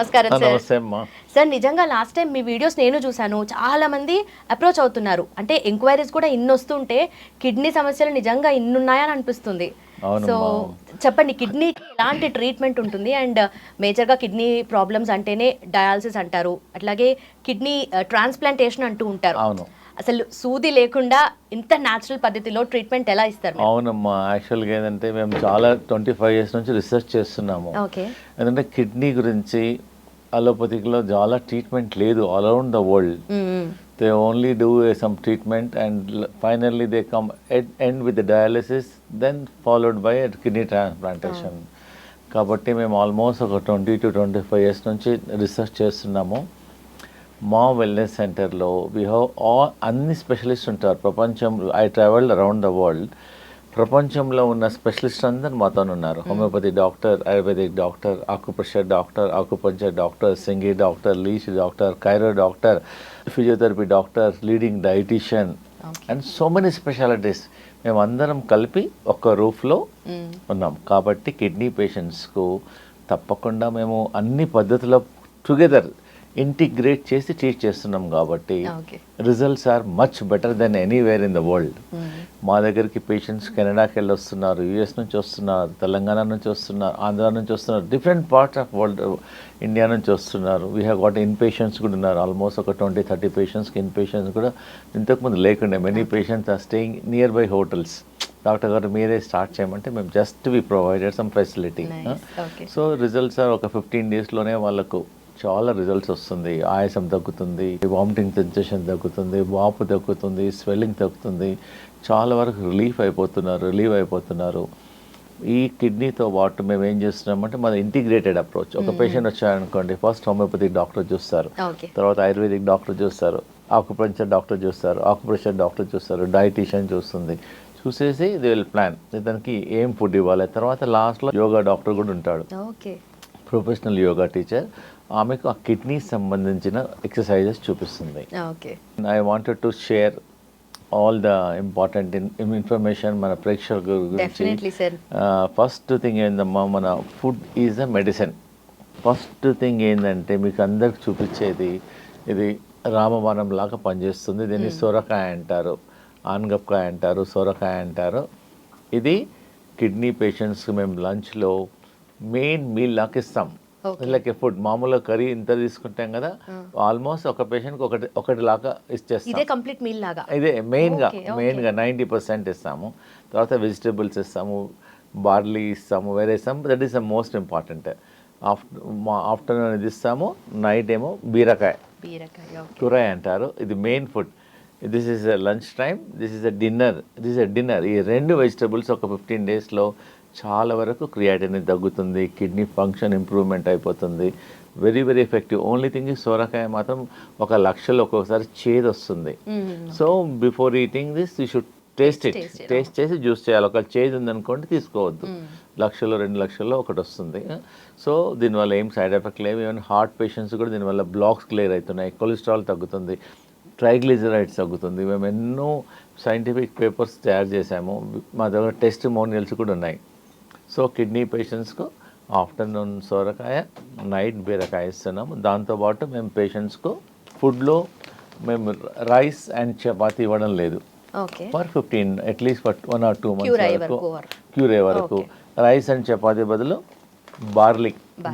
నమస్కారం సార్. నమస్తే అమ్మా. సార్ నిజంగా లాస్ట్ టైం మీ వీడియోస్ నేను చూశాను, చాలా మంది అప్రోచ్ అవుతున్నారు. అంటే ఎంక్వైరీస్ కూడా ఇన్ని వస్తుంటే కిడ్నీ సమస్యలు నిజంగా ఇన్ని ఉన్నాయని అనిపిస్తుంది. సో చెప్పండి, కిడ్నీకి ఎలాంటి ట్రీట్మెంట్ ఉంటుంది? అండ్ మేజర్గా కిడ్నీ ప్రాబ్లమ్స్ అంటేనే డయాలసిస్ అంటారు, అట్లాగే కిడ్నీ ట్రాన్స్ప్లాంటేషన్ అంటూ ఉంటారు. అవును, అసలు సూది లేకుండా ఇంత న్యాచురల్ పద్ధతిలో ట్రీట్మెంట్ ఎలా ఇస్తారు? అవునమ్మా. యాక్చువల్గా ఏంటంటే మేము చాలా 25 years నుంచి రీసెర్చ్ చేస్తున్నాము. ఓకే. ఎందుకంటే కిడ్నీ గురించి అలోపతిక్లో చాలా ట్రీట్మెంట్ లేదు all around the world. They only do some treatment and finally they come end with dialysis, then followed by kidney transplantation. కాబట్టి మేము ఆల్మోస్ట్ ఒక 20 to 25 years నుంచి రీసెర్చ్ చేస్తున్నాము. మా వెల్నెస్ సెంటర్లో వీ హ్యావ్ అన్ని స్పెషలిస్ట్ ఉంటారు. I travelled around the world. ప్రపంచంలో ఉన్న స్పెషలిస్ట్ అందరు మాతో ఉన్నారు. Homeopathy doctor, ayurvedic doctor, acupressure doctor, acupuncture doctor, సింగి doctor, leech doctor, chiro doctor, physiotherapy doctor, leading dietitian and so many specialities. మేమందరం కలిపి ఒక్క రూఫ్లో ఉన్నాం. కాబట్టి కిడ్నీ పేషెంట్స్కు తప్పకుండా మేము అన్ని పద్ధతుల టుగెదర్ ఇంటిగ్రేట్ చేసి ట్రీట్ చేస్తున్నాం. కాబట్టి results are much better than anywhere in the world. మా దగ్గరికి పేషెంట్స్ కెనడాకి వెళ్ళి వస్తున్నారు, యూఎస్ నుంచి వస్తున్నారు, తెలంగాణ నుంచి వస్తున్నారు, ఆంధ్ర నుంచి వస్తున్నారు, different parts of world, India నుంచి వస్తున్నారు. We have got in patients కూడా ఉన్నారు. ఆల్మోస్ట్ ఒక 20-30 పేషెంట్స్కి ఇన్ పేషెంట్స్ కూడా ఇంతకుముందు లేకుండే. Many patients are staying nearby hotels. Doctor గారు మీరే స్టార్ట్ చేయమంటే మేము just we provided some facility. So results are ఒక 15 daysలోనే వాళ్ళకు చాలా రిజల్ట్స్ వస్తుంది. ఆయాసం తగ్గుతుంది, వామిటింగ్ సెన్సేషన్ తగ్గుతుంది, వాపు తగ్గుతుంది, స్వెల్లింగ్ తగ్గుతుంది. చాలా వరకు రిలీవ్ అయిపోతున్నారు. ఈ కిడ్నీతో పాటు మేము ఏం చేస్తున్నామంటే మన ఇంటిగ్రేటెడ్ అప్రోచ్. ఒక పేషెంట్ వచ్చారనుకోండి, ఫస్ట్ హోమియోపతిక్ డాక్టర్ చూస్తారు, తర్వాత ఆయుర్వేదిక్ డాక్టర్ చూస్తారు, ఆకుపంచర్ డాక్టర్ చూస్తారు, ఆకుప్రెషర్ డాక్టర్ చూస్తారు, డైటీషియన్ చూసేసి దే విల్ ప్లాన్ ఇతనికి ఏం ఫుడ్ ఇవ్వాలి. తర్వాత లాస్ట్లో యోగా డాక్టర్ కూడా ఉంటాడు, ప్రొఫెషనల్ యోగా టీచర్. ఆమెకు ఆ కిడ్నీ సంబంధించిన ఎక్సర్సైజెస్ చూపిస్తుంది. I wanted to share all the important information మన ప్రేక్షకుల గురించి. ఫస్ట్ థింగ్ ఏందమ్మా, మన food is a medicine. First thing ఏంటంటే మీకు అందరికి చూపించేది, ఇది రామబాణం లాగా పనిచేస్తుంది. దీన్ని సొరకాయ అంటారు, ఆనగపకాయ అంటారు, సొరకాయ అంటారు. ఇది కిడ్నీ పేషెంట్స్కి మేము లంచ్లో మెయిన్ మీల్ లాగా ఇస్తాం. లైక్ ఫుడ్ మామూలుగా కర్రీ ఇంత తీసుకుంటాం కదా, ఆల్మోస్ట్ ఒక పేషెంట్కి ఒకటి లాగా ఇచ్చేస్తాం. ఇదే మెయిన్గా 90% ఇస్తాము. తర్వాత వెజిటేబుల్స్ ఇస్తాము, బార్లీ ఇస్తాము, వేరే ఇస్తాము. That is the most important. Afternoon ఇది ఇస్తాము, నైట్ ఏమో బీరకాయ కూర అంటారు. ఇది main food. This is a lunch time, this is a dinner. ఈ 2 వెజిటేబుల్స్ ఒక 15 daysలో చాలా వరకు క్రియాటినిన్ తగ్గుతుంది, కిడ్నీ ఫంక్షన్ ఇంప్రూవ్మెంట్ అయిపోతుంది. Very very effective. Only thing సోరకాయ మాత్రం ఒక లక్షలో ఒక్కొక్కసారి చేదు వస్తుంది. So before eating this you should taste చేసి జ్యూస్ చేయాలి. ఒక చేదు ఉందనుకోండి తీసుకోవద్దు. 1-2 లక్షల్లో ఒకటి వస్తుంది. సో దీనివల్ల ఏం సైడ్ ఎఫెక్ట్ లేవు. ఈవెన్ హార్ట్ పేషెంట్స్ కూడా దీనివల్ల బ్లాక్స్ క్లియర్ అవుతున్నాయి, కొలెస్ట్రాల్ తగ్గుతుంది, ట్రైగ్లిజరైడ్స్ తగ్గుతుంది. మేము ఎన్నో సైంటిఫిక్ పేపర్స్ తయారు చేసాము. మా దగ్గర టెస్టిమోనియల్స్ కూడా ఉన్నాయి. సో కిడ్నీ పేషెంట్స్కు ఆఫ్టర్నూన్ సొరకాయ, నైట్ బీరకాయ ఇస్తున్నాము. దాంతోపాటు మేము పేషెంట్స్కు ఫుడ్లో మేము రైస్ అండ్ చపాతీ ఇవ్వడం లేదు. ఫర్ 15 అట్లీస్ట్ 1 or 2 months వరకు క్యూర్ అయ్యే వరకు రైస్ అండ్ చపాతీ బదులు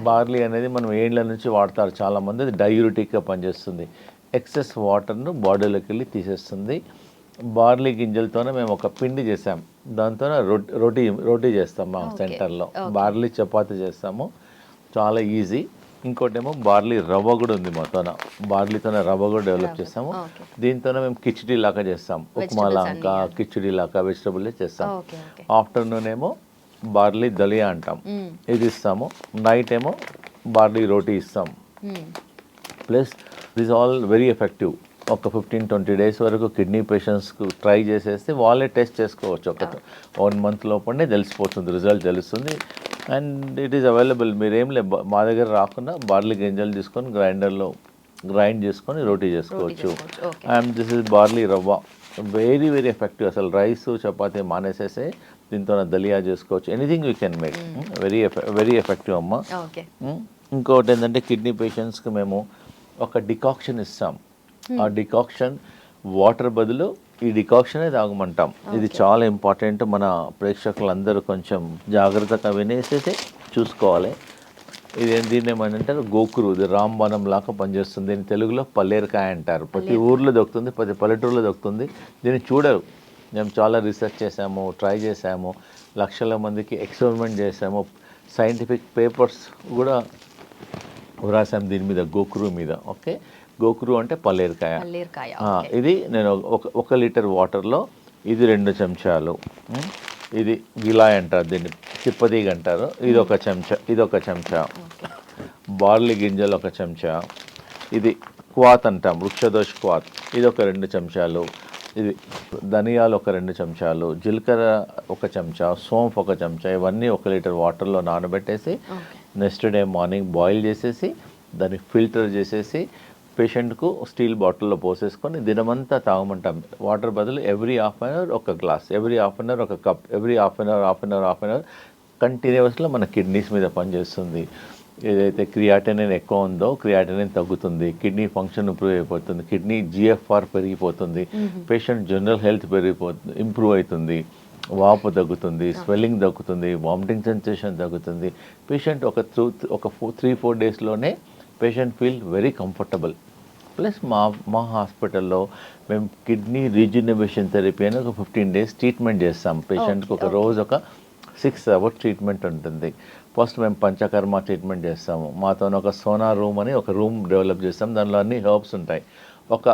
బార్లీ అనేది మనం ఏండ్ల నుంచి వాడతారు చాలామంది. అది డయూరిటిక్గా పనిచేస్తుంది. ఎక్సెస్ వాటర్ను బాడీలోకి వెళ్ళి తీసేస్తుంది. బార్లీ గింజలతోనే మేము ఒక పిండి చేసాం, దాంతో రోటీ చేస్తాం మా సెంటర్లో. బార్లీ చపాతీ చేస్తాము, చాలా ఈజీ. ఇంకోటేమో బార్లీ రవ్వ కూడా ఉంది మాతోన. బార్లీతోనే రవ్వ కూడా డెవలప్ చేస్తాము. దీంతోనే మేము కిచిడీ లాగా చేస్తాం, ఉప్మా లాగా, కిచిడీ లాగా వెజిటబుల్ చేస్తాం. ఆఫ్టర్నూన్ ఏమో బార్లీ దలియా అంటాం, ఇది ఇస్తాము. నైట్ ఏమో బార్లీ రోటీ ఇస్తాం. Plus this all very effective. ఒక 15-20 days వరకు కిడ్నీ పేషెంట్స్కు ట్రై చేసేస్తే వాళ్ళే టెస్ట్ చేసుకోవచ్చు. ఒక 1 month లోపలనే తెలిసిపోతుంది, రిజల్ట్ తెలుస్తుంది. And it is available. మీరేం మా దగ్గర రాకుండా బార్లీ గింజలు తీసుకొని గ్రైండర్లో గ్రైండ్ చేసుకొని రోటీ చేసుకోవచ్చు. అండ్ దిస్ ఇస్ బార్లీ రవ్వ, వెరీ వెరీ ఎఫెక్టివ్. అసలు రైస్ చపాతీ మానేసేసి దీంతో దలియా చేసుకోవచ్చు. Anything you can make. Very effective అమ్మ. ఇంకొకటి ఏంటంటే కిడ్నీ పేషెంట్స్కి మేము ఒక డికాక్షన్ ఇస్తాం. ఆ డికాక్షన్ వాటర్ బదులు ఈ డికాక్షనే తాగమంటాం. ఇది చాలా ఇంపార్టెంట్. మన ప్రేక్షకులందరూ కొంచెం జాగ్రత్తగా వినేసి చూసుకోవాలి. దీన్ని ఏమంటారు, గోకురు, ఇది రాంబాణం లాగా పనిచేస్తుంది. దీన్ని తెలుగులో పల్లేరుకాయ అంటారు. ప్రతి ఊర్లో దొరుకుతుంది, ప్రతి పల్లెటూరులో దొరుకుతుంది. దీన్ని చూడరు. మేము చాలా రీసెర్చ్ చేసాము, ట్రై చేసాము, లక్షల మందికి ఎక్స్పెరిమెంట్ చేసాము, సైంటిఫిక్ పేపర్స్ కూడా వ్రాసాం దీని మీద, గోకురు మీద. ఓకే, గోకురు అంటే పల్లేరుకాయ. ఇది నేను 1 లీటర్ వాటర్లో ఇది 2 చెంచాలు, ఇది గిలాయ్ అంటారు, దీన్ని తిప్పదీగ అంటారు, ఇది 1 చెంచా, ఇది 1 చెంచా, బార్లీ గింజలు 1 చెంచా, ఇది క్వాత్ అంటాం, వృక్షదోష్ క్వాత్, ఇది 2 చెంచాలు, ఇది ధనియాలు 2 చెంచాలు, జీలకర్ర 1 చెంచా, సోంఫ్ 1 చెంచా, ఇవన్నీ 1 లీటర్ వాటర్లో నానబెట్టేసి నెక్స్ట్ డే మార్నింగ్ బాయిల్ చేసేసి దాన్ని ఫిల్టర్ చేసేసి పేషెంట్కు స్టీల్ బాటిల్లో పోసేసుకొని దినమంతా తాగమంటాం. వాటర్ బదులు every half an hour 1 glass, every half an hour 1 cup, every half an hour కంటిన్యూస్లో మన కిడ్నీస్ మీద పనిచేస్తుంది. ఏదైతే క్రియాటినిన్ ఎక్కువ ఉందో క్రియాటినిన్ తగ్గుతుంది, కిడ్నీ ఫంక్షన్ ఇంప్రూవ్ అయిపోతుంది, కిడ్నీ GFR పెరిగిపోతుంది, పేషెంట్ జనరల్ హెల్త్ ఇంప్రూవ్ అవుతుంది, వాపు తగ్గుతుంది, స్వెల్లింగ్ తగ్గుతుంది, వామిటింగ్ సెన్సేషన్ తగ్గుతుంది. పేషెంట్ ఒక 3-4 డేస్లోనే patient feel very comfortable. Plus మా హాస్పిటల్లో మేము కిడ్నీ రీజనరేషన్ థెరపీ అని ఒక 15 డేస్ ట్రీట్మెంట్ చేస్తాం. పేషెంట్కి ఒక రోజు ఒక 6 అవర్స్ ట్రీట్మెంట్ ఉంటుంది. ఫస్ట్ మేము పంచకర్మ ట్రీట్మెంట్ చేస్తాము. మాతో ఒక సోనా రూమ్ అని ఒక రూమ్ డెవలప్ చేస్తాం. దానిలో అన్ని హెర్బ్స్ ఉంటాయి. ఒక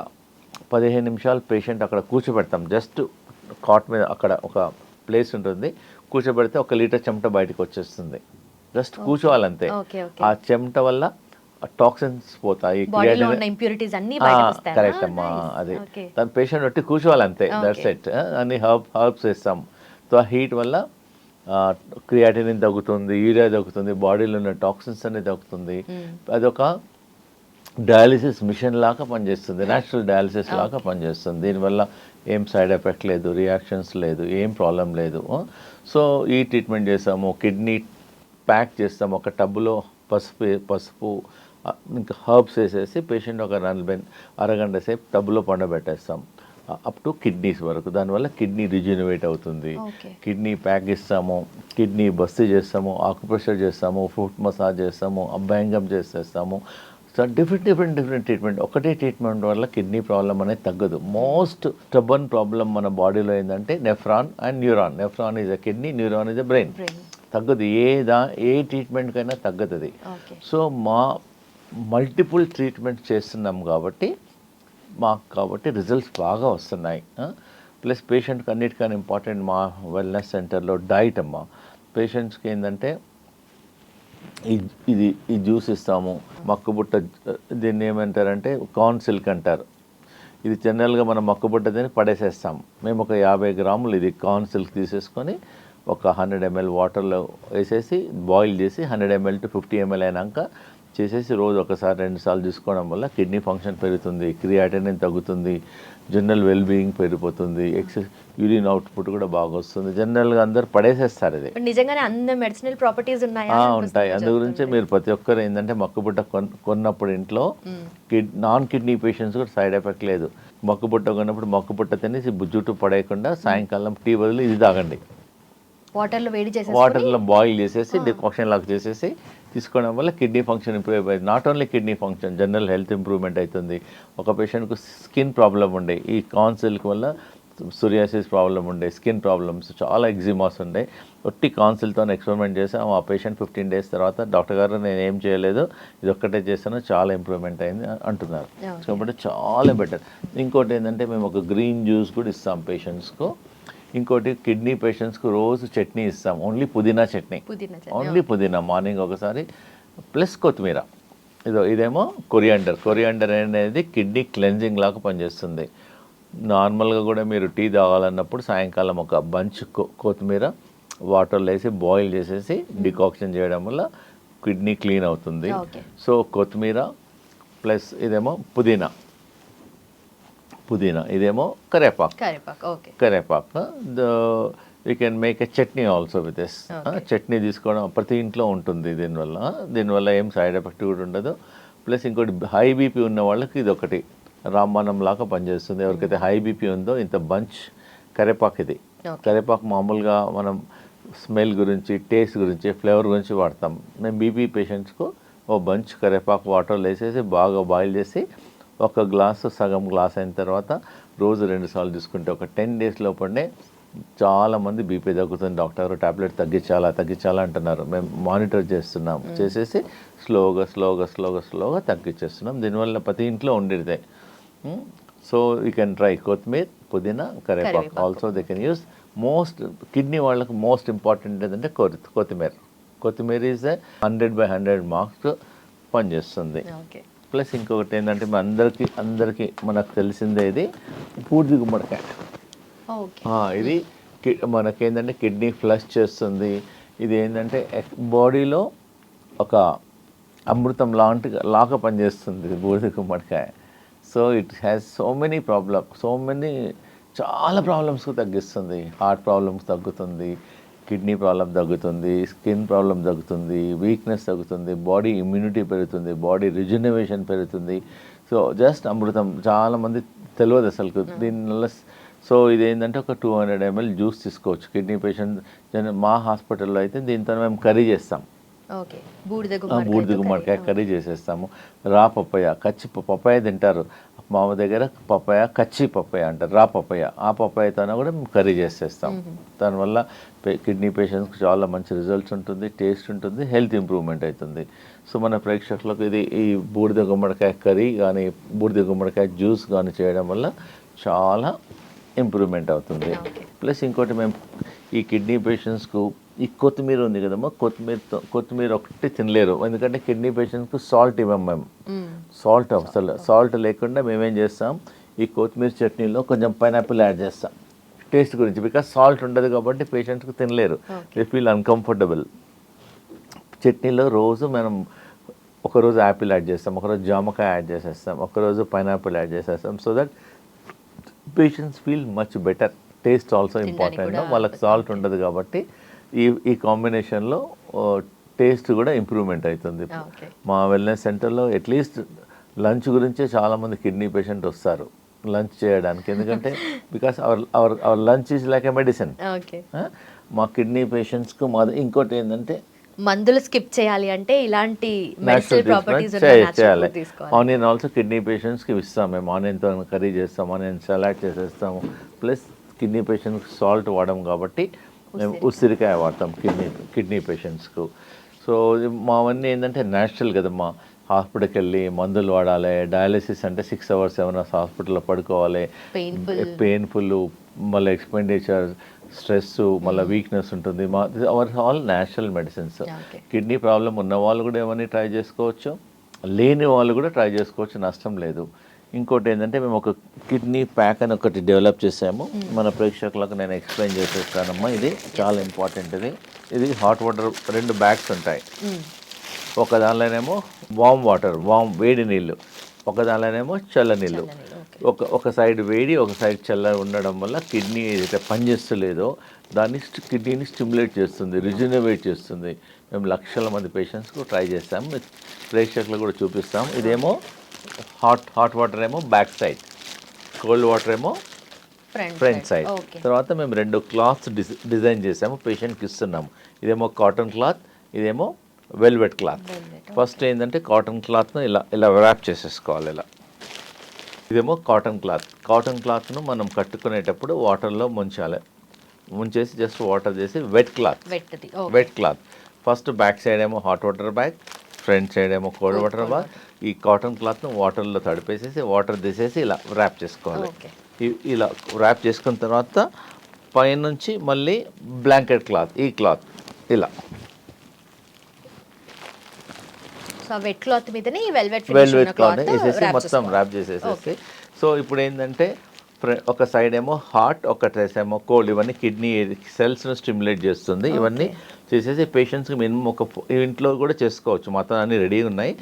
15 నిమిషాలు పేషెంట్ అక్కడ కూర్చోబెడతాం. జస్ట్ కాట్ మీద అక్కడ ఒక ప్లేస్ ఉంటుంది, కూర్చోబెడితే 1 లీటర్ చెమట బయటకు వచ్చేస్తుంది. జస్ట్ కూర్చోవాలంతే. ఆ చెమట వల్ల టాక్సిన్స్ పోతాయి, కరెక్ట్ అమ్మా. అది దాని పేషెంట్ బట్టి కూర్చోవాలంతే, దట్స్ ఇట్. అన్ని హర్బ్స్ వేస్తాం. సో ఆ హీట్ వల్ల క్రియాటినిన్ తగ్గుతుంది, యూరియా తగ్గుతుంది, బాడీలో ఉన్న టాక్సిన్స్ అన్ని తగ్గుతుంది. అదొక డయాలిసిస్ మిషన్ లాగా పనిచేస్తుంది, న్యాచురల్ డయాలిసిస్ లాగా పనిచేస్తుంది. దీనివల్ల ఏం సైడ్ ఎఫెక్ట్ లేదు, రియాక్షన్స్ లేదు, ఏం ప్రాబ్లం లేదు. సో ఈ ట్రీట్మెంట్ చేస్తాము. కిడ్నీ ప్యాక్ చేస్తాము. ఒక టబ్లో పసుపు ఇంకా హర్బ్స్ వేసేసి పేషెంట్ ఒక అరగంట సేపు టబ్లో పండబెట్టేస్తాం అప్ టు కిడ్నీస్ వరకు. దానివల్ల కిడ్నీ రిజ్యూనవేట్ అవుతుంది. కిడ్నీ ప్యాక్ ఇస్తాము, కిడ్నీ బస్తీ చేస్తాము, ఆకుప్రెషర్ చేస్తాము, ఫుట్ మసాజ్ చేస్తాము, అభ్యంగం చేసేస్తాము. So different treatment. ఒకటే ట్రీట్మెంట్ వల్ల కిడ్నీ ప్రాబ్లం అనేది తగ్గదు. మోస్ట్ స్టబన్ ప్రాబ్లం మన బాడీలో ఏంటంటే nephron and neuron. Nephron is a kidney, neuron is a brain. తగ్గదు, ఏ ట్రీట్మెంట్కైనా తగ్గదు. సో మా మల్టిపుల్ ట్రీట్మెంట్ చేస్తున్నాం కాబట్టి రిజల్ట్స్ బాగా వస్తున్నాయి. ప్లస్ పేషెంట్కి అన్నిటికన్నా ఇంపార్టెంట్ మా వెల్నెస్ సెంటర్లో డైట్ అమ్మ. పేషెంట్స్కి ఏంటంటే ఈ జ్యూస్ ఇస్తాము. మక్కుబుట్ట, దీన్ని ఏమంటారంటే కార్న్ సిల్క్ అంటారు. ఇది జనరల్గా మనం మక్కుబుట్ట తిని పడేసేస్తాం. మేము ఒక 50 గ్రాములు ఇది కార్న్ సిల్క్ తీసేసుకొని ఒక 100 ml వాటర్లో వేసేసి బాయిల్ చేసి 100 ml to 50 ml అయినాక చేసేసి రోజు 1-2 సార్లు తీసుకోవడం వల్ల కిడ్నీ ఫంక్షన్ పెరుగుతుంది, క్రియాటినిన్ తగ్గుతుంది, జనరల్ వెల్బీయింగ్ పెరిగిపోతుంది, యూరిన్ అవుట్పుట్ కూడా బాగా వస్తుంది. జనరల్గా అందరు పడేసేస్తారు. ఇది నిజంగానే అన్ని మెడిసినల్ ప్రాపర్టీస్ ఉంటాయి. అందు గురించి మీరు ప్రతి ఒక్కరు ఏంటంటే మక్కుబుట్ట కొన్నప్పుడు ఇంట్లో నాన్ కిడ్నీ పేషెంట్స్ కూడా సైడ్ ఎఫెక్ట్ లేదు. మక్కుబుట్ట కొన్నప్పుడు మక్కుబుట్ట తినేసి జుట్టు పడేయకుండా సాయంకాలం టీ బదులు ఇది తాగండి. వాటర్లో బాయిల్ చేసేసి డికాక్షన్ లాగా చేసేసి తీసుకోవడం వల్ల కిడ్నీ ఫంక్షన్ ఇంప్రూవ్ అయిపోయింది. Not only kidney function, general health improvement అవుతుంది. ఒక పేషెంట్కు స్కిన్ ప్రాబ్లం ఉండే, ఈ కార్న్ సిల్క్ వల్ల సోరియాసిస్ ప్రాబ్లం ఉండే, స్కిన్ ప్రాబ్లమ్స్, చాలా ఎగ్జిమాస్ ఉండే. ఒట్టి కాన్సిల్తో ఎక్స్పెరిమెంట్ చేసాం. ఆ పేషెంట్ 15 డేస్ తర్వాత డాక్టర్ గారు నేను ఏం చేయలేదు, ఇది ఒక్కటే చేశాను, చాలా ఇంప్రూవ్మెంట్ అయింది అంటున్నారు. కాబట్టి చాలా బెటర్. ఇంకోటి ఏంటంటే మేము ఒక గ్రీన్ జ్యూస్ కూడా ఇస్తాం పేషెంట్స్కు. ఇంకోటి కిడ్నీ పేషెంట్స్కు రోజు చట్నీ ఇస్తాం, ఓన్లీ పుదీనా చట్నీ, ఓన్లీ పుదీనా మార్నింగ్ ఒకసారి, ప్లస్ కొత్తిమీర. ఇదేమో కొరియాండర్ అనేది కిడ్నీ క్లెన్జింగ్ లాగా పనిచేస్తుంది. నార్మల్గా కూడా మీరు టీ తాగాలన్నప్పుడు సాయంకాలం ఒక బంచ్ కొత్తిమీర వాటర్లో వేసి బాయిల్ చేసేసి డికాక్షన్ చేయడం వల్ల కిడ్నీ క్లీన్ అవుతుంది. సో కొత్తిమీర ప్లస్ ఇదేమో పుదీనా, ఇదేమో కరేపాకు. You can make a chutney also with this. Chutney తీసుకోవడం ప్రతి ఇంట్లో ఉంటుంది దీనివల్ల ఏం సైడ్ ఎఫెక్ట్ కూడా ఉండదు. ప్లస్ ఇంకోటి హై బీపీ ఉన్న వాళ్ళకి ఇది ఒకటి రామబాణం లాగా పనిచేస్తుంది. ఎవరికైతే హై బీపీ ఉందో ఇంత బంచ్ కరేపాకు, ఇది కరేపాకు మామూలుగా మనం స్మెల్ గురించి, టేస్ట్ గురించి, ఫ్లేవర్ గురించి వాడతాం. మేము బీపీ పేషెంట్స్కు ఓ బంచ్ కరేపాకు వాటర్లో వేసేసి బాగా బాయిల్ చేసి ఒక గ్లాసు సగం గ్లాస్ అయిన తర్వాత రోజు 2 సార్లు తీసుకుంటే ఒక 10 days లోపలనే చాలామంది బీపీ తగ్గుతుంది, డాక్టర్ టాబ్లెట్ తగ్గించాలా అంటున్నారు. మేము మానిటర్ చేస్తున్నాం, చేసేసి స్లోగా తగ్గించేస్తున్నాం. దీనివల్ల ప్రతి ఇంట్లో ఉండేదే. సో యూ కెన్ ట్రై కొత్తిమీర, పుదీనా, కరేపాకు. Also they can use most kidney వాళ్ళకి మోస్ట్ ఇంపార్టెంట్ ఏంటంటే కొత్తిమీర ఈజ్ 100/100 మార్క్స్ పనిచేస్తుంది. ప్లస్ ఇంకొకటి ఏంటంటే అందరికీ మనకు తెలిసిందే ఇది బూడిద గుమ్మడికాయ. ఇది మనకేంటంటే కిడ్నీ ఫ్లష్ చేస్తుంది. ఇది ఏంటంటే బాడీలో ఒక అమృతం లాగా పనిచేస్తుంది బూడిద గుమ్మడికాయ. So it has so many చాలా ప్రాబ్లమ్స్కు తగ్గిస్తుంది. హార్ట్ ప్రాబ్లమ్స్ తగ్గుతుంది, కిడ్నీ ప్రాబ్లం తగ్గుతుంది, స్కిన్ ప్రాబ్లం తగ్గుతుంది, వీక్నెస్ తగ్గుతుంది, బాడీ ఇమ్యూనిటీ పెరుగుతుంది, బాడీ రిజనరేషన్ పెరుగుతుంది. సో జస్ట్ అమృతం. చాలామంది తెలియదు అసలు దీనివల్ల. సో ఇదేంటంటే ఒక 200 ml జ్యూస్ తీసుకోవచ్చు కిడ్నీ పేషెంట్. మా హాస్పిటల్లో అయితే దీంతో మేము కర్రీ చేస్తాం. బూడిద గుమ్మడికాయ కర్రీ చేసేస్తాము. రా పప్పాయ, పప్పాయ తింటారు మా దగ్గర. కచ్చి పప్పాయ అంటారు, రా పప్పాయ. ఆ పప్పాయతోనే కూడా మేము కర్రీ చేసేస్తాం. దానివల్ల కిడ్నీ పేషెంట్స్కి చాలా మంచి రిజల్ట్స్ ఉంటుంది, టేస్ట్ ఉంటుంది, హెల్త్ ఇంప్రూవ్మెంట్ అవుతుంది. సో మన ప్రేక్షకులకు ఈ బూడిద గుమ్మడికాయ కర్రీ కానీ బూడిద గుమ్మడికాయ జ్యూస్ కానీ చేయడం వల్ల చాలా ఇంప్రూవ్మెంట్ అవుతుంది. ప్లస్ ఇంకోటి మేము ఈ కిడ్నీ పేషెంట్స్కు ఈ కొత్తిమీర ఉంది కదమ్మా, కొత్తిమీర ఒకటి తినలేరు. ఎందుకంటే కిడ్నీ పేషెంట్స్కు సాల్ట్ ఇవ్వం మేము. సాల్ట్ లేకుండా మేమేం చేస్తాం, ఈ కొత్తిమీర చట్నీలో కొంచెం పైనాపిల్ యాడ్ చేస్తాం టేస్ట్ గురించి. బికాస్ సాల్ట్ ఉండదు కాబట్టి పేషెంట్స్కి తినలేరు, దే ఫీల్ అన్కంఫర్టబుల్. చట్నీలో రోజు మనం ఒకరోజు యాపిల్ యాడ్ చేస్తాం, ఒకరోజు జామకాయ యాడ్ చేసేస్తాం, ఒకరోజు పైనాపిల్ యాడ్ చేసేస్తాం. So that patients feel much better. Taste also important. వాళ్ళకి సాల్ట్ ఉండదు కాబట్టి ఈ కాంబినేషన్లో టేస్ట్ కూడా ఇంప్రూవ్మెంట్ అవుతుంది. మా వెల్నెస్ సెంటర్లో అట్లీస్ట్ లంచ్ గురించే చాలామంది కిడ్నీ పేషెంట్ వస్తారు లంచ్ చేయడానికి. ఎందుకంటే because our lunch is like a medicine. మా కిడ్నీ పేషెంట్స్కు ఇంకోటి ఏంటంటే మందులు స్కిప్ చేయాలి అంటే ఇలాంటి చేయాలి. ఆనియన్ ఆల్సో కిడ్నీ పేషెంట్స్కి ఇస్తాం మేము. ఆనియన్తో కర్రీ చేస్తాం, ఆనియన్ సలాడ్ చేసేస్తాము. ప్లస్ కిడ్నీ పేషెంట్స్కి సాల్ట్ వాడడం కాబట్టి మేము ఉసిరికాయ వాడతాం కిడ్నీ పేషెంట్స్కు. సో మావన్నీ ఏంటంటే న్యాచురల్ కదమ్మా. హాస్పిటల్కి వెళ్ళి మందులు వాడాలి, డయాలసిస్ అంటే 6 hours 7 hours హాస్పిటల్లో పడుకోవాలి, పెయిన్ఫుల్, మళ్ళీ ఎక్స్పెండిచర్, స్ట్రెస్, మళ్ళీ వీక్నెస్ ఉంటుంది. Our all natural medicines. Kidney problem ఉన్న వాళ్ళు కూడా ఏమని ట్రై చేసుకోవచ్చు, లేని వాళ్ళు కూడా ట్రై చేసుకోవచ్చు, నష్టం లేదు. ఇంకోటి ఏంటంటే మేము ఒక కిడ్నీ ప్యాక్ అని ఒకటి డెవలప్ చేసాము. మన ప్రేక్షకులకు నేను ఎక్స్ప్లెయిన్ చేసేస్తానమ్మా. ఇది చాలా ఇంపార్టెంట్. ఇది హాట్ వాటర్ 2 bags ఉంటాయి. ఒక దానిలోనేమో వామ్ వేడి నీళ్ళు, ఒక దానిలోనేమో చల్ల నీళ్ళు. ఒక సైడ్ వేడి, ఒక సైడ్ చల్ల ఉండడం వల్ల కిడ్నీ ఏదైతే పనిచేస్తలేదో దాన్ని కిడ్నీని స్టిమ్యులేట్ చేస్తుంది, రిజనరేట్ చేస్తుంది. మేము లక్షల మంది పేషెంట్స్కు ట్రై చేస్తాము, ప్రేక్షకులు కూడా చూపిస్తాం. ఇదేమో హాట్ వాటర్ ఏమో బ్యాక్ సైడ్, కోల్డ్ వాటర్ ఏమో ఫ్రంట్ సైడ్. తర్వాత మేము 2 cloths డిజైన్ చేసాము, పేషెంట్కి ఇస్తున్నాము. ఇదేమో కాటన్ క్లాత్, ఇదేమో వెల్వెట్ క్లాత్. ఫస్ట్ ఏంటంటే కాటన్ క్లాత్ను ఇలా ర్యాప్ చేసేసుకోవాలి. ఇదేమో కాటన్ క్లాత్ను మనం కట్టుకునేటప్పుడు వాటర్లో ముంచేసి జస్ట్ వాటర్ చేసి wet cloth. First back side ఏమో hot water bag, front side ఏమో కోల్డ్ వాటర్ బ్యాగ్. ఈ కాటన్ క్లాత్ను వాటర్లో తడిపేసేసి వాటర్ తీసేసి ఇలా ర్యాప్ చేసుకోవాలి. ఇలా ర్యాప్ చేసుకున్న తర్వాత పైనుంచి మళ్ళీ బ్లాంకెట్ క్లాత్, ఈ క్లాత్ ఇలా వెట్ క్లాత్ మీదనే వెల్వెట్ క్లాత్ వేసేసి మొత్తం ర్యాప్ చేసేసేసి. సో ఇప్పుడు ఏంటంటే ఒక సైడ్ ఏమో హాట్, ఒక సైడ్ ఏమో కోల్డ్. ఇవన్నీ కిడ్నీ సెల్స్ను స్టిమ్యులేట్ చేస్తుంది. ఇవన్నీ చేసేసి పేషెంట్స్కి మినిమం ఇంట్లో కూడా చేసుకోవచ్చు, మొత్తం అన్ని రెడీ ఉన్నాయి.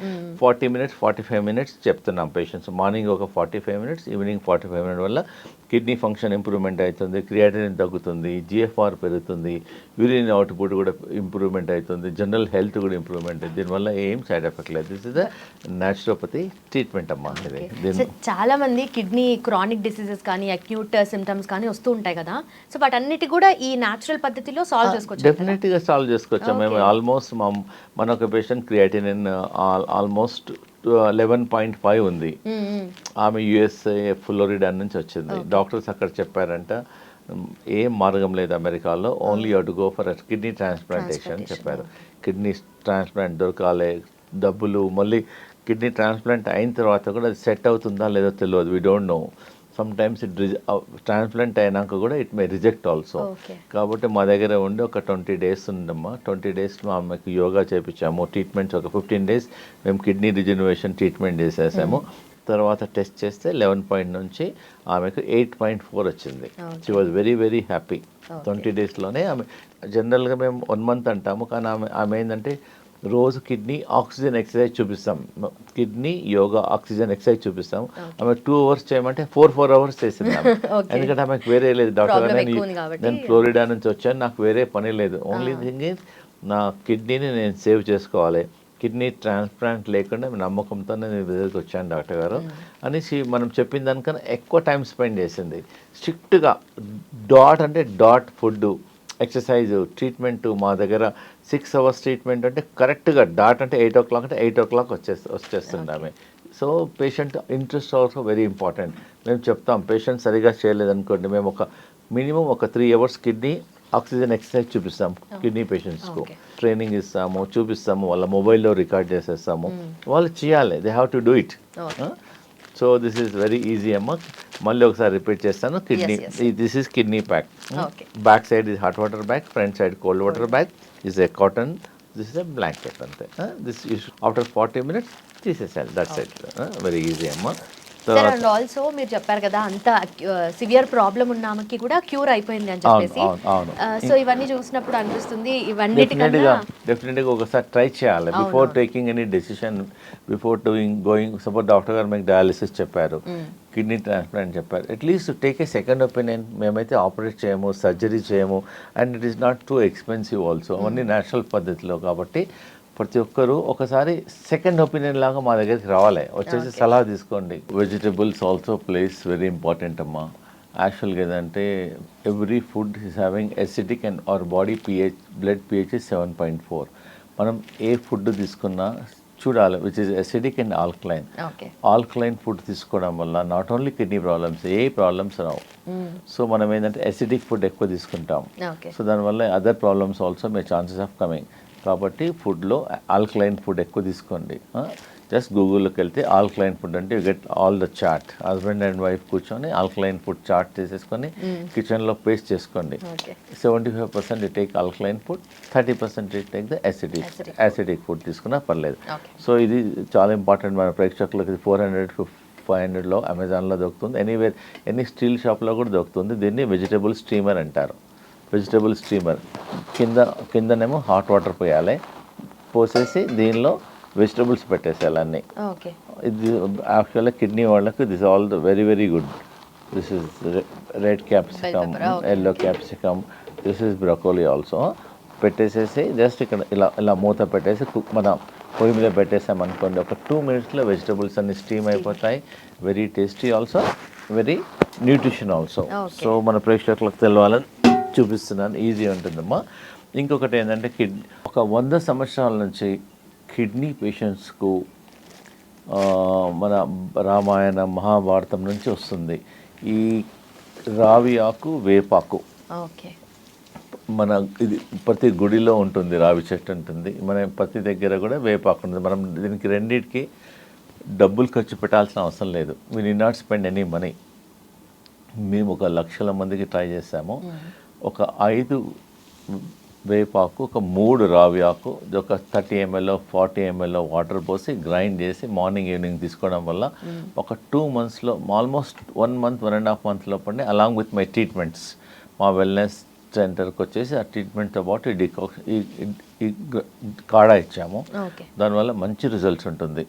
40 minutes 45 minutes చెప్తున్నాం పేషెంట్స్. మార్నింగ్ ఒక 45 minutes, ఈవినింగ్ 45 minutes వల్ల కిడ్నీ ఫంక్షన్ ఇంప్రూవ్మెంట్ అవుతుంది, క్రియాటినిన్ తగ్గుతుంది, జిఎఫ్ఆర్ పెరుగుతుంది, యూరిన్ అవుట్పుట్ కూడా ఇంప్రూవ్మెంట్ అవుతుంది, జనరల్ హెల్త్ కూడా ఇంప్రూవ్మెంట్ అవుతుంది. దీనివల్ల ఏం సైడ్ ఎఫెక్ట్ లేదు. This is the naturopathy treatment అమ్మా. ఇది చాలా మంది కిడ్నీ క్రానిక్ డిసీజెస్ కానీ అక్యూట్ సిమ్టమ్స్ కానీ వస్తూ ఉంటాయి కదా, సో వాటన్నిటి కూడా ఈ న్యాచురల్ పద్ధతిలో సాల్వ్ చేసుకోవచ్చు. డెఫినెట్గా సాల్వ్ చేసుకోవచ్చు. మేము ఆల్మోస్ట్ మన ఒక పేషెంట్ క్రియాటినిన్ ఆల్మోస్ట్ 11.5 ఉంది. ఆమె యుఎస్ఏ ఫ్లోరిడా నుంచి వచ్చింది. డాక్టర్స్ అక్కడ చెప్పారంట ఏం మార్గం లేదు అమెరికాలో, only you to go for kidney transplantation చెప్పారు. కిడ్నీ ట్రాన్స్ప్లాంట్ దొరకాలి, డబ్బులు, మళ్ళీ కిడ్నీ ట్రాన్స్ప్లాంట్ అయిన తర్వాత కూడా అది సెట్ అవుతుందా లేదో తెలియదు. We don't know. Sometimes transplant అయినాక కూడా ఇట్ మే రిజెక్ట్ ఆల్సో. కాబట్టి మా దగ్గర ఉండి ఒక 20 days ఉండమ్మా. 20 days ఆమెకు యోగా చేయించాము, ట్రీట్మెంట్స్ ఒక 15 days మేము కిడ్నీ రిజనరేషన్ ట్రీట్మెంట్ చేసేసాము. తర్వాత టెస్ట్ చేస్తే 11 నుంచి ఆమెకు 8.4 వచ్చింది. She was very very happy. 20 daysలోనే ఆమె, జనరల్గా మేము 1 month అంటాము, కానీ ఆమె ఏంటంటే రోజు కిడ్నీ ఆక్సిజన్ ఎక్సర్సైజ్ చూపిస్తాం, కిడ్నీ యోగా ఆక్సిజన్ ఎక్సర్సైజ్ చూపిస్తాం. ఆమె 2 hours చేయమంటే 4 hours చేసింది. ఎందుకంటే ఆమెకు వేరే లేదు. డాక్టర్ నేను ఫ్లోరిడా నుంచి వచ్చాను, నాకు వేరే పని లేదు. ఓన్లీ థింగ్ ఈజ్ నా కిడ్నీని నేను సేవ్ చేసుకోవాలి, కిడ్నీ ట్రాన్స్ప్లాంట్ లేకుండా నమ్మకంతో నేను దగ్గరికి వచ్చాను డాక్టర్ గారు అనేసి మనం చెప్పిన దానికన్నా ఎక్కువ టైం స్పెండ్ చేసింది. స్ట్రిక్ట్గా డాట్ ఫుడ్, ఎక్సర్సైజ్, ట్రీట్మెంట్ మా దగ్గర 6 hours ట్రీట్మెంట్ అంటే కరెక్ట్గా డాట్ అంటే 8 o'clock అంటే 8 o'clock వచ్చేస్తుండే. So patient interest also very important. మేము చెప్తాం పేషెంట్ సరిగా చేయలేదనుకోండి, మేము ఒక మినిమం ఒక 3 hours కిడ్నీ ఆక్సిజన్ ఎక్సర్సైజ్ చూపిస్తాం కిడ్నీ పేషెంట్స్కు. ట్రైనింగ్ ఇస్తాము, చూపిస్తాము, వాళ్ళ మొబైల్లో రికార్డ్ చేసేస్తాము, వాళ్ళు చేయాలి. They have to do it. So this is very easy అమ్మ. మళ్ళీ ఒకసారి రిపీట్ చేస్తాను. Kidney, this is kidney pack. Back side is hot water bag, front side cold water bag, is a cotton, this is a blanket అంతే. This after 40 minutes తీసేసాను. That's it. Very easy అమ్మ. Sir, and also మీరు చెప్పారు కదా అంత severe problem ఉన్న ఆమెకి కూడా క్యూర్ అయిపోయింది అని చెప్పేసి, సో ఇవన్నీ చూసినప్పుడు అనిపిస్తుంది డెఫినెట్గా ఒకసారి ట్రై చేయాలి before taking any decision, before going. Suppose doctor గారు మీకు డయాలిసిస్ చెప్పారు, కిడ్నీ ట్రాన్స్ప్లాంట్ చెప్పారు, at least take a second opinion. మేమైతే ఆపరేట్ చేయము, సర్జరీ చేయము, and it is not too expensive also. అవన్నీ న్యాచురల్ పద్ధతిలో. కాబట్టి ప్రతి ఒక్కరూ ఒకసారి సెకండ్ ఒపీనియన్ లాగా మా దగ్గరికి రావాలి, వచ్చేసి సలహా తీసుకోండి. Vegetables also place very important అమ్మా. యాక్చువల్గా ఏదంటే every food is having acidic and our body pH, blood pH is 7.4. మనం ఏ ఫుడ్ తీసుకున్నా చూడాలి which is acidic and alkaline. Alkaline food తీసుకోవడం వల్ల not only kidney problems, A problems Rao. So మనం ఏంటంటే ఎసిడిక్ ఫుడ్ ఎక్కువ తీసుకుంటాం, సో దానివల్ల other problems also may chances of coming. కాబట్టి ఫుడ్లో ఆల్కలైన్ ఫుడ్ ఎక్కువ తీసుకోండి. జస్ట్ గూగుల్లోకి వెళ్తే ఆల్కలైన్ ఫుడ్ అంటే you get all the chart. Husband and wife కూర్చొని ఆల్కలైన్ ఫుడ్ చార్ట్ చేసేసుకొని కిచెన్లో పేస్ట్ చేసుకోండి. 75% you take alkaline food, 30% you take the acidic food తీసుకున్నా పర్లేదు. సో ఇది చాలా ఇంపార్టెంట్. మన ప్రేక్షకులకి 400-500లో అమెజాన్లో దొరుకుతుంది. ఎనీవేర్ ఎనీ స్టీల్ షాప్లో కూడా దొరుకుతుంది. దీన్ని వెజిటబుల్ స్టీమర్ అంటారు. వెజిటబుల్ స్టీమర్ కిందనేమో హాట్ వాటర్ పోయాలి, పోసేసి దీనిలో వెజిటబుల్స్ పెట్టేసేయాలి అన్నీ. ఇది యాక్చువల్గా కిడ్నీ వాళ్ళకి this all the very very good. This is red capsicum, yellow capsicum, this is broccoli also. పెట్టేసేసి జస్ట్ ఇక్కడ ఇలా మూత పెట్టేసి మన పొయ్యి మీద పెట్టేసామనుకోండి, ఒక 2 minutesలో వెజిటబుల్స్ అన్ని స్టీమ్ అయిపోతాయి. Very tasty also, very nutrition also. So మన ప్రేక్షకులకు తెలవాలని చూపిస్తున్నాను. ఈజీ ఉంటుందమ్మా. ఇంకొకటి ఏంటంటే ఒక 100 సంవత్సరాల నుంచి కిడ్నీ పేషెంట్స్కు మన రామాయణ మహాభారతం నుంచి వస్తుంది ఈ రావి ఆకు, వేపాకు. మన ఇది ప్రతి గుడిలో ఉంటుంది, రావి చెట్టు ఉంటుంది, మన ప్రతి దగ్గర కూడా వేపాకు ఉంటుంది. మనం దీనికి రెండింటికి డబ్బులు ఖర్చు పెట్టాల్సిన అవసరం లేదు. We need not spend any money. మేము ఒక 1,00,000 మందికి ట్రై చేసాము. ఒక 5 వేపాకు, ఒక 3 రావి ఆకు, ఒక 30 ml 40 ml వాటర్ పోసి గ్రైండ్ చేసి మార్నింగ్ ఈవినింగ్ తీసుకోవడం వల్ల ఒక 2 monthsలో ఆల్మోస్ట్ 1 month 1.5 month లోపలనే అలాంగ్ విత్ మై ట్రీట్మెంట్స్, మా వెల్నెస్ సెంటర్కి వచ్చేసి ఆ ట్రీట్మెంట్తో పాటు ఈ డికాక్షన్ ఈ కాడా ఇచ్చాము. ఓకే. దానివల్ల మంచి రిజల్ట్స్ ఉంటుంది.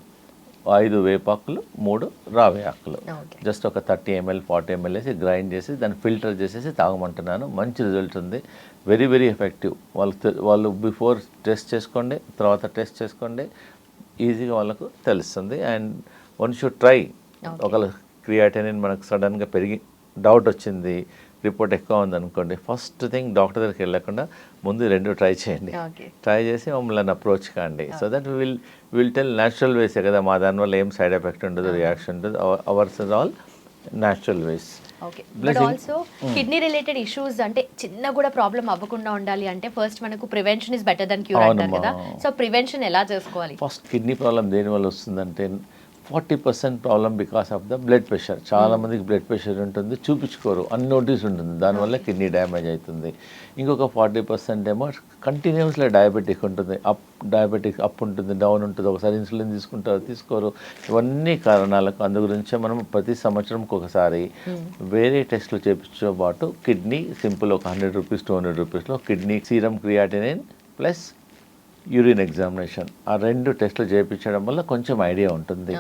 5 వేపాకులు 3 రావి ఆకులు ఓకే. జస్ట్ ఒక 30 ml 40 ml వేసి గ్రైండ్ చేసి దాన్ని ఫిల్టర్ చేసేసి తాగమంటున్నాను. మంచి రిజల్ట్ ఉంది. Very very effective. వాళ్ళు బిఫోర్ టెస్ట్ చేసుకోండి, తర్వాత టెస్ట్ చేసుకోండి, ఈజీగా వాళ్ళకు తెలుస్తుంది. And one should try. ఒకవేళ క్రియాటినిన్ మనకు సడన్గా పెరిగి డౌట్ వచ్చింది, రిపోర్ట్ ఎక్కువ ఉందనుకోండి, ఫస్ట్ థింగ్ డాక్టర్ దగ్గరికి వెళ్ళకుండా ముందు 2 ట్రై చేయండి. ట్రై చేసి మమ్మల్ని అప్రోచ్ కాండి. So that will tell natural వేసే కదా, మా దానివల్ల ఏం సైడ్ ఎఫెక్ట్ ఉండదు, రియాక్షన్ ఉండదు. Ours is all natural ways. Okay. But also kidney related issues అంటే చిన్న కూడా ప్రాబ్లం అవ్వకుండా ఉండాలి అంటే ఫస్ట్ మనకు prevention is better than cure అంటారు కదా. సో ప్రివెన్షన్ ఎలా చేసుకోవాలి? ఫస్ట్ కిడ్నీ ప్రాబ్లం దేనివల్ల వస్తుందంటే 40% problem because of the blood pressure. చాలా మందికి బ్లడ్ ప్రెషర్ ఉంటుంది, చూపించుకోరు, అన్నోటీస్ ఉంటుంది, దానివల్ల కిడ్నీ డ్యామేజ్ అవుతుంది. ఇంకొక 40% ఏమో కంటిన్యూస్లో డయాబెటిక్ ఉంటుంది, డయాబెటిక్ అప్ ఉంటుంది, డౌన్ ఉంటుంది, ఒకసారి ఇన్సులిన్ తీసుకుంటారు, తీసుకోరు. ఇవన్నీ కారణాలకు అందు గురించే మనం ప్రతి సంవత్సరంకి ఒకసారి వేరే టెస్టులు చేయించే పాటు కిడ్నీ సింపుల్ ఒక 100 రూపీస్ 200 రూపీస్లో kidney serum creatinine plus urine examination, ఆ 2 టెస్టులు చేయించడం వల్ల కొంచెం ఐడియా ఉంటుంది.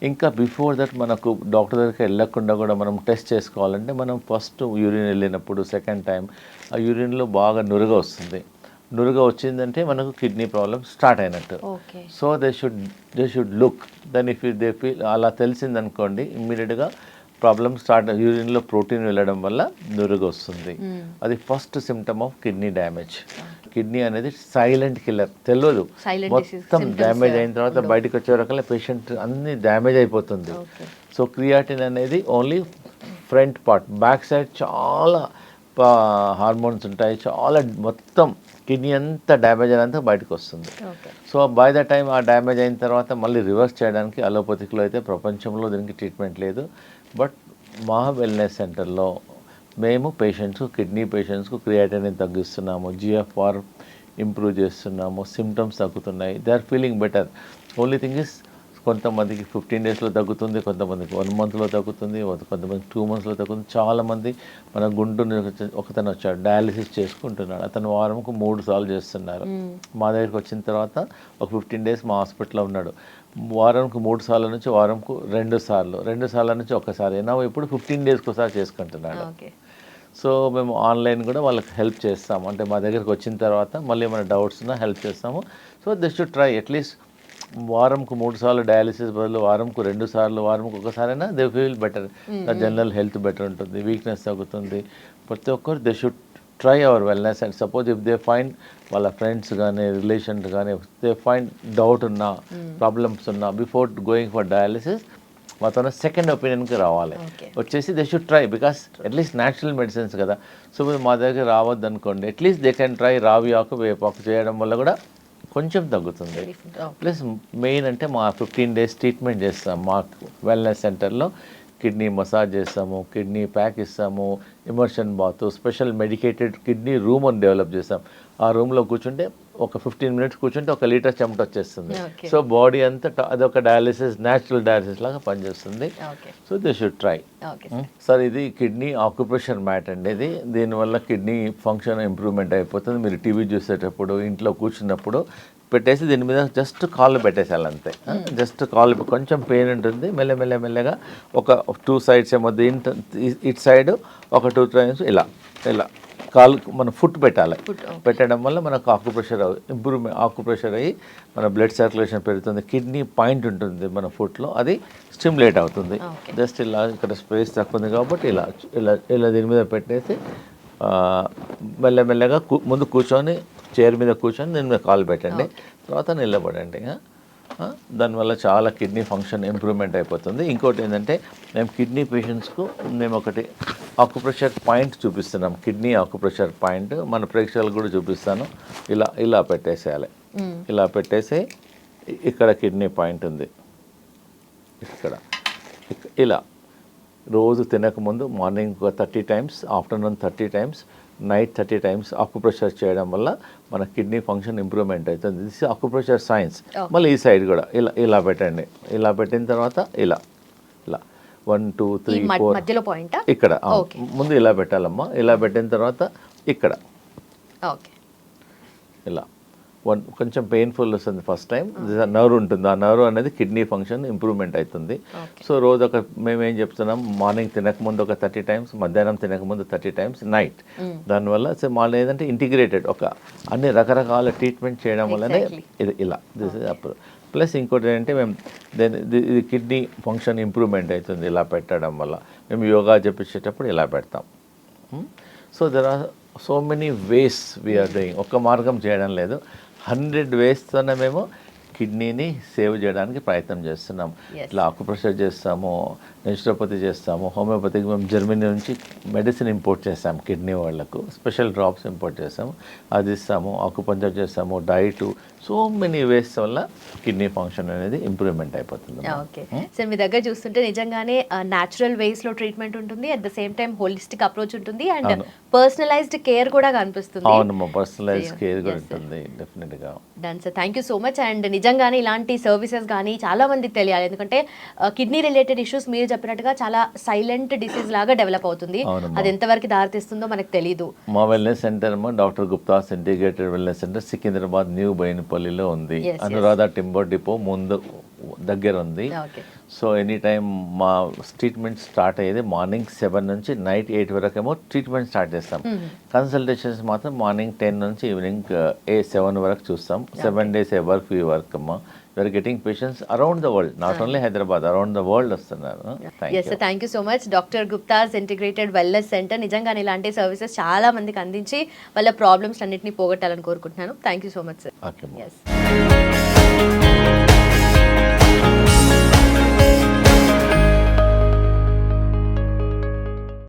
ఇంకా బిఫోర్ దట్ మనకు డాక్టర్ దగ్గరికి వెళ్ళకుండా కూడా మనం టెస్ట్ చేసుకోవాలంటే మనం ఫస్ట్ యూరిన్ వెళ్ళినప్పుడు సెకండ్ టైం ఆ యూరిన్లో బాగా నురుగ వస్తుంది. నురుగ వచ్చిందంటే మనకు కిడ్నీ ప్రాబ్లమ్ స్టార్ట్ అయినట్టు. So they should look then if they feel అలా తెలిసిందనుకోండి, ఇమ్మీడియట్గా ప్రాబ్లమ్ స్టార్ట్. యూరిన్లో ప్రోటీన్ వెళ్ళడం వల్ల నురుగు వస్తుంది. అది first symptom of kidney damage. Kidney అనేది సైలెంట్ కిల్లర్, తెలియదు. మొత్తం డ్యామేజ్ అయిన తర్వాత బయటకు వచ్చే రకాల పేషెంట్ అన్ని డ్యామేజ్ అయిపోతుంది. సో క్రియాటిన్ అనేది only front part, back side చాలా హార్మోన్స్ ఉంటాయి, చాలా మొత్తం కిడ్నీ అంతా డ్యామేజ్ అయినంత బయటకు వస్తుంది. సో బై ద టైం ఆ డ్యామేజ్ అయిన తర్వాత మళ్ళీ రివర్స్ చేయడానికి అలోపతిక్లో అయితే ప్రపంచంలో దీనికి ట్రీట్మెంట్ లేదు. బట్ మా వెల్నెస్ సెంటర్లో మేము కిడ్నీ పేషెంట్స్కు క్రియాటినిన్ తగ్గిస్తున్నాము, GFR ఇంప్రూవ్ చేస్తున్నాము, సిమ్టమ్స్ తగ్గుతున్నాయి, they are feeling better. Only thing is కొంతమందికి 15 డేస్లో తగ్గుతుంది, కొంతమందికి 1 మంత్లో తగ్గుతుంది, కొంతమందికి 2 మంత్స్లో తగ్గుతుంది. చాలామంది మన గుంటూరు ఒకతను వచ్చాడు, డయాలిసిస్ చేసుకుంటున్నాడు. అతను వారంకు 3 సార్లు చేస్తున్నారు. మా దగ్గరికి వచ్చిన తర్వాత ఒక 15 డేస్ మా హాస్పిటల్లో ఉన్నాడు. వారంకు 3 సార్ల నుంచి వారంకు 2 సార్లు, 2 సార్ల నుంచి ఒకసారి, నా ఇప్పుడు 15 డేస్కి ఒకసారి చేసుకుంటున్నాడు. సో మేము ఆన్లైన్ కూడా వాళ్ళకి హెల్ప్ చేస్తాము. అంటే మా దగ్గరికి వచ్చిన తర్వాత మళ్ళీ ఏమైనా డౌట్స్ ఉన్నా హెల్ప్ చేస్తాము. So they should try at least వారంకు 3 సార్లు డయాలిసిస్ బదులు వారంకు 2 సార్లు, వారంకు ఒకసారైనా they feel better. General health better ఉంటుంది, వీక్నెస్ తగ్గుతుంది. ప్రతి ఒక్కరు they should try our wellness. And suppose if they find వాళ్ళ ఫ్రెండ్స్ కానీ రిలేషన్స్ కానీ దే ఫైండ్ డౌట్ ఉన్నా, ప్రాబ్లమ్స్ ఉన్నా, బిఫోర్ గోయింగ్ ఫర్ డయాలిసిస్ మాతో సెకండ్ ఒపీనియన్కి రావాలి. వచ్చేసి they should try, because at least natural medicines కదా. సో మా దగ్గర రావద్దు అనుకోండి, అట్లీస్ట్ దే కెన్ ట్రై రావి ఆకు వేపాకు చేయడం వల్ల కూడా కొంచెం తగ్గుతుంది. ప్లస్ మెయిన్ అంటే మా 15 డేస్ ట్రీట్మెంట్ చేస్తాం మా వెల్నెస్ సెంటర్లో. కిడ్నీ మసాజ్ చేస్తాము, కిడ్నీ ప్యాక్ ఇస్తాము, immersion bath, special medicated kidney room అని డెవలప్ చేస్తాం. ఆ రూమ్లో కూర్చుంటే ఒక 15 మినిట్స్ కూర్చుంటే 1 లీటర్ చెమట వచ్చేస్తుంది. సో బాడీ అంతా అదొక డయాలిసిస్, న్యాచురల్ డయాలిసిస్ లాగా పనిచేస్తుంది. So they should try. Sir ఇది కిడ్నీ ఆక్యుప్రెషర్ మ్యాట్ అండి. ఇది దీనివల్ల కిడ్నీ ఫంక్షన్ ఇంప్రూవ్మెంట్ అయిపోతుంది. మీరు టీవీ చూసేటప్పుడు, ఇంట్లో కూర్చున్నప్పుడు పెట్టేసి దీని మీద జస్ట్ కాళ్ళు పెట్టేసేయాలి అంతే. జస్ట్ కాళ్ళు, కొంచెం పెయిన్ ఉంటుంది, మెల్లగా ఒక 2 సైడ్స్ ఏమో ఇటు సైడ్ ఒక 2 టైమ్స్ ఇలా కాలు మన ఫుట్ పెట్టాలి. పెట్టడం వల్ల మనకు ఆక్యుప్రెషర్ అయ్యి మన బ్లడ్ సర్క్యులేషన్ పెరుగుతుంది. కిడ్నీ పాయింట్ ఉంటుంది మన ఫుట్లో, అది స్టిమ్యులేట్ అవుతుంది. జస్ట్ ఇలా ఇక్కడ స్పేస్ తక్కువ ఉంది కాబట్టి ఇలా దీని మీద పెట్టేసి మెల్లగా ముందు కూర్చొని చైర్ మీద కూర్చొని దీని మీద కాలు పెట్టండి, తర్వాత నిలబడండి. దానివల్ల చాలా కిడ్నీ ఫంక్షన్ ఇంప్రూవ్మెంట్ అయిపోతుంది. ఇంకోటి ఏంటంటే మేము కిడ్నీ పేషెంట్స్కు మేము ఒకటి ఆక్యుప్రెషర్ పాయింట్ చూపిస్తున్నాం. కిడ్నీ ఆక్యుప్రెషర్ పాయింట్ మన ప్రేక్షకులకు కూడా చూపిస్తాను. ఇలా పెట్టేసేయాలి. ఇలా పెట్టేసి ఇక్కడ కిడ్నీ పాయింట్ ఉంది, ఇక్కడ ఇలా రోజు తినకముందు morning 30 times, afternoon 30 times, night 30 times acupressure చేయడం వల్ల మన కిడ్నీ ఫంక్షన్ ఇంప్రూవ్మెంట్ అవుతుంది. This acupressure science. మళ్ళీ ఈ సైడ్ కూడా ఇలా పెట్టండి. ఇలా పెట్టిన తర్వాత ఇలా 1 2 3 4 ఇక్కడ ముందు ఇలా పెట్టాలమ్మా. ఇలా పెట్టిన తర్వాత ఇక్కడ ఓకే. ఇలా కొంచెం పెయిన్ఫుల్ వస్తుంది ఫస్ట్ టైం, నర్వ్ ఉంటుంది, ఆ నర్వ్ అనేది కిడ్నీ ఫంక్షన్ ఇంప్రూవ్మెంట్ అవుతుంది. సో రోజు మేము ఏం చెప్తున్నాం, మార్నింగ్ తినకముందు ఒక 30 times, మధ్యాహ్నం తినకముందు 30 times, నైట్. దానివల్ల మళ్ళీ ఏదంటే ఇంటిగ్రేటెడ్ అన్ని రకరకాల ట్రీట్మెంట్ చేయడం వల్లనే ఇది ఇలా దిస్ ఇస్ అప్పుడు. ప్లస్ ఇంకోటి ఏంటంటే మేము ఇది కిడ్నీ ఫంక్షన్ ఇంప్రూవ్మెంట్ అవుతుంది ఇలా పెట్టడం వల్ల. మేము యోగా చెప్పించేటప్పుడు ఇలా పెడతాం. So there are so many ways we're doing. ఒక్క మార్గం చేయడం లేదు, 100 వేస్తోనే మేము కిడ్నీని సేవ్ చేయడానికి ప్రయత్నం చేస్తున్నాం. ఇట్లా ఆకుప్రెషర్ చేస్తాము, నేచురోపతి చేస్తాము, హోమియోపతికి మేము జర్మనీ నుంచి మెడిసిన్ ఇంపోర్ట్ చేస్తాము కిడ్నీ వాళ్ళకు, స్పెషల్ డ్రాప్స్ ఇంపోర్ట్ చేస్తాము, అది ఇస్తాము, ఆకుపంచర్ చేస్తాము, డైట్, సో మెనీ వేస్ వల్ల కిడ్నీ ఫంక్షన్ అనేది ఇంప్రూవ్మెంట్ అయిపోతుంది. ఓకే. సో మీ దగ్గర చూస్తుంటే నిజంగానే న్యాచురల్ వేస్లో ట్రీట్మెంట్ ఉంటుంది, at the same time holistic approach ఉంటుంది, అండ్ పర్సనలైజ్డ్ కేర్ కూడా కనిపిస్తుంది. అవునమ్మా, పర్సనలైజ్డ్ కేర్ కూడా ఉంటుంది డెఫినెట్గా. Done sir, thank you so much. And నిజంగానే ఇలాంటి సర్వీసెస్ కానీ చాలా మందికి తెలియాలి, ఎందుకంటే కిడ్నీ రిలేటెడ్ ఇష్యూస్ మీరు చెప్పినట్టుగా చాలా సైలెంట్ డిసీజ్ లాగా డెవలప్ అవుతుంది. అది ఎంతవరకు దారితీస్తుందో మనకు తెలియదు. మా wellness centre doctor Gupta's integrated wellness centre Secunderabad new బైనపల్లిలో ఉంది. అనురాధ టింబర్ డిపో ముందు దగ్గర ఉంది. సో ఎనీ టైం మా ట్రీట్మెంట్ స్టార్ట్ అయ్యేది మార్నింగ్ 7 నుంచి నైట్ 8 వరకు ఏమో ట్రీట్మెంట్ స్టార్ట్ చేస్తాం. కన్సల్టేషన్స్ మాత్రం మార్నింగ్ 10 నుంచి ఈవినింగ్ 7 వరకు చూస్తాం. 7 days ఏ వర్క్ ఈ వర్క్ అమ్మా. We're getting patients around the world, not only Hyderabad, around the world వస్తున్నారు. Thank you so much doctor Gupta's integrated wellness centre. నిజంగానే ఇలాంటి సర్వీసెస్ చాలా మందికి అందించి వాళ్ళ ప్రాబ్లమ్స్ అన్నింటినీ పోగొట్టాలని కోరుకుంటున్నాను. Thank you so much sir. Okay.